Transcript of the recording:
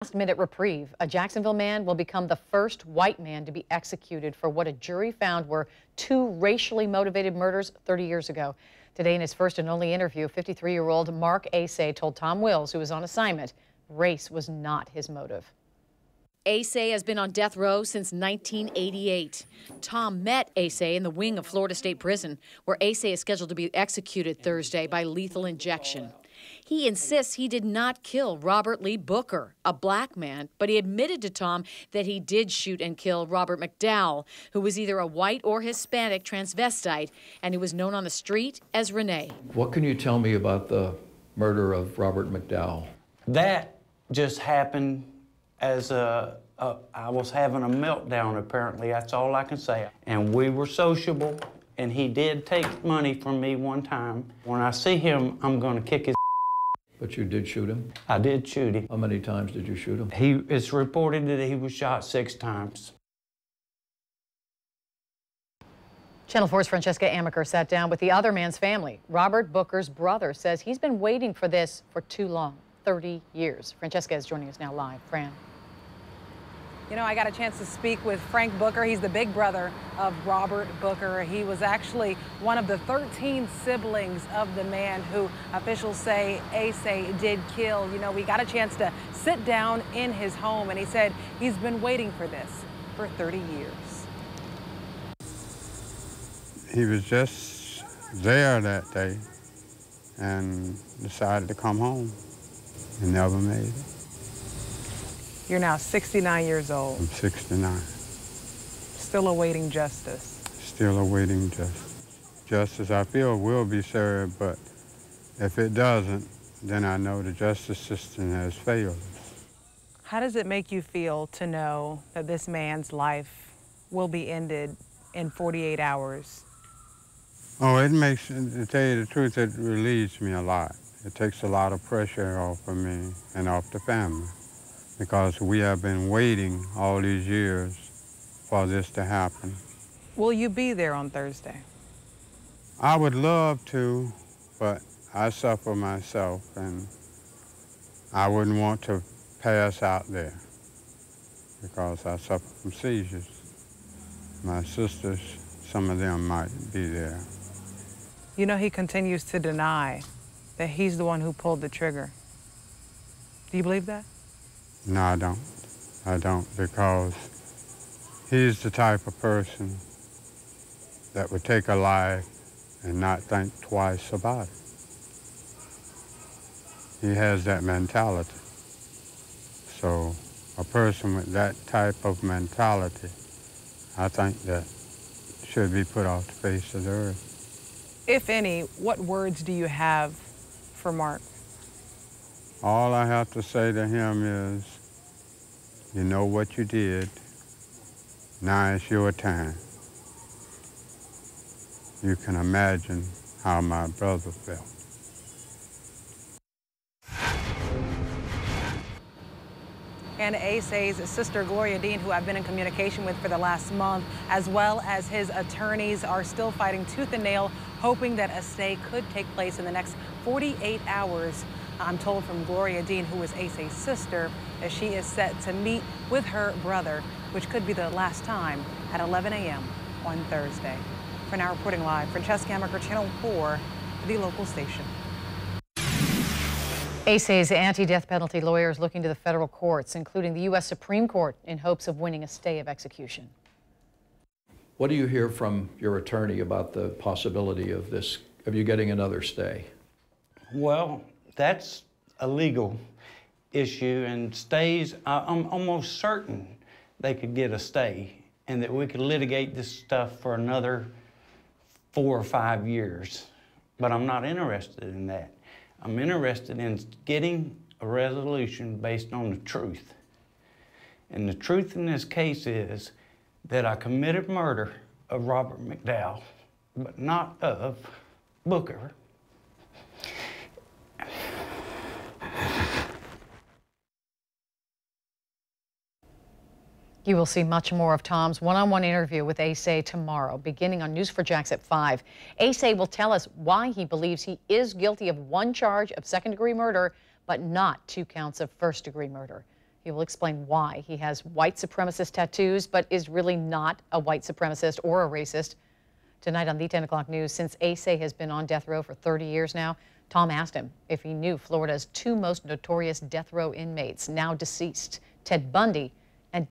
Last-minute reprieve. A Jacksonville man will become the first white man to be executed for what a jury found were two racially motivated murders 30 years ago. Today, in his first and only interview, 53-year-old Mark Asay told Tom Wills, who was on assignment, race was not his motive. Asay has been on death row since 1988. Tom met Asay in the wing of Florida State Prison, where Asay is scheduled to be executed Thursday by lethal injection. He insists he did not kill Robert Lee Booker, a black man, but he admitted to Tom that he did shoot and kill Robert McDowell, who was either a white or Hispanic transvestite, and who was known on the street as Renee. What can you tell me about the murder of Robert McDowell? That just happened as I was having a meltdown, apparently. That's all I can say. And we were sociable, and he did take money from me one time. When I see him, I'm going to kick his. But you did shoot him? I did shoot him. How many times did you shoot him? It's reported that he was shot 6 times. Channel 4's Francesca Amaker sat down with the other man's family. Robert Booker's brother says he's been waiting for this for too long, 30 years. Francesca is joining us now live. Fran. You know, I got a chance to speak with Frank Booker. He's the big brother of Robert Booker. He was actually one of the 13 siblings of the man who officials say Asay did kill. You know, we got a chance to sit down in his home, and he said he's been waiting for this for 30 years. He was just there that day and decided to come home and never made it. You're now 69 years old. I'm 69. Still awaiting justice. Still awaiting justice. Justice, I feel, will be served, but if it doesn't, then I know the justice system has failed us. How does it make you feel to know that this man's life will be ended in 48 hours? Oh, it makes, to tell you the truth, it relieves me a lot. It takes a lot of pressure off of me and off the family, because we have been waiting all these years for this to happen. Will you be there on Thursday? I would love to, but I suffer myself, and I wouldn't want to pass out there because I suffer from seizures. My sisters, some of them might be there. You know, he continues to deny that he's the one who pulled the trigger. Do you believe that? No, I don't. I don't, because he's the type of person that would take a life and not think twice about it. He has that mentality. So a person with that type of mentality, I think that should be put off the face of the earth. If any, what words do you have for Mark? All I have to say to him is, you know what you did, now it's your time. You can imagine how my brother felt. And Asay's sister, Gloria Dean, who I've been in communication with for the last month, as well as his attorneys, are still fighting tooth and nail, hoping that a stay could take place in the next 48 hours. I'm told from Gloria Dean, who is Asay's sister, that she is set to meet with her brother, which could be the last time, at 11 a.m. on Thursday. For now, reporting live, Francesca Amaker, Channel 4, the local station. Asay's anti-death penalty lawyers looking to the federal courts, including the U.S. Supreme Court, in hopes of winning a stay of execution. What do you hear from your attorney about the possibility of you getting another stay? Well, that's a legal issue, and stays, I'm almost certain they could get a stay and that we could litigate this stuff for another 4 or 5 years. But I'm not interested in that. I'm interested in getting a resolution based on the truth. And the truth in this case is that I committed murder of Robert McDowell, but not of Booker. You will see much more of Tom's one-on-one interview with Asay tomorrow, beginning on News4Jax at 5. Asay will tell us why he believes he is guilty of one charge of second-degree murder, but not 2 counts of first-degree murder. He will explain why he has white supremacist tattoos, but is really not a white supremacist or a racist. Tonight on the 10 o'clock news, since Asay has been on death row for 30 years now, Tom asked him if he knew Florida's two most notorious death row inmates, now deceased, Ted Bundy